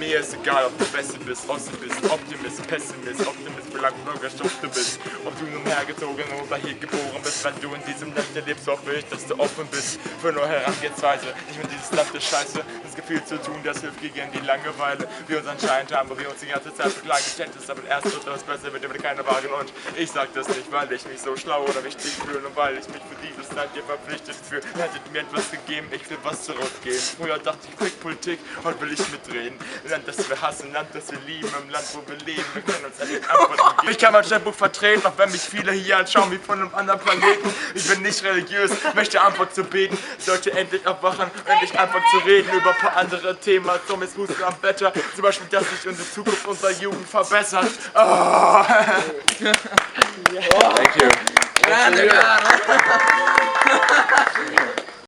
mir ist egal, ob du Beste bist, Ossi bist, Optimist, Pessimist, Optimist, belangt Bürger, du bist. Ob du nun hergezogen oder hier geboren bist, wenn du in diesem Land lebst, hoffe ich, dass du offen bist für neue Herangehensweise. Ich mit dieses Land ist scheiße, das Gefühl zu tun, das hilft gegen die Langeweile. Wir uns anscheinend haben, wo wir uns die ganze Zeit beklagen, gestellt ist, aber erst wird das besser, wird immer keine Wagen. Und ich sag das nicht, weil ich mich so schlau oder wichtig fühle und weil ich mich für dieses Land hier verpflichtet fühle. Hättet mir etwas gegeben, ich will was zurückgeben. Früher dachte ich, fick Politik, heute will ich mitreden. Ein Land, das wir hassen, ein Land, das wir lieben, im Land, wo wir leben, wir können uns an den Antworten geben. Ich kann mein Stadtbuch vertreten, auch wenn mich viele hier anschauen wie von einem anderen Planeten. Ich bin nicht religiös, möchte einfach zu beten, sollte endlich aufwachen, endlich einfach zu reden über ein paar andere Themen, als dummes Husten am Wetter. Zum Beispiel, dass sich unsere Zukunft unserer Jugend verbessert. Oh. Thank you. Grande, cara!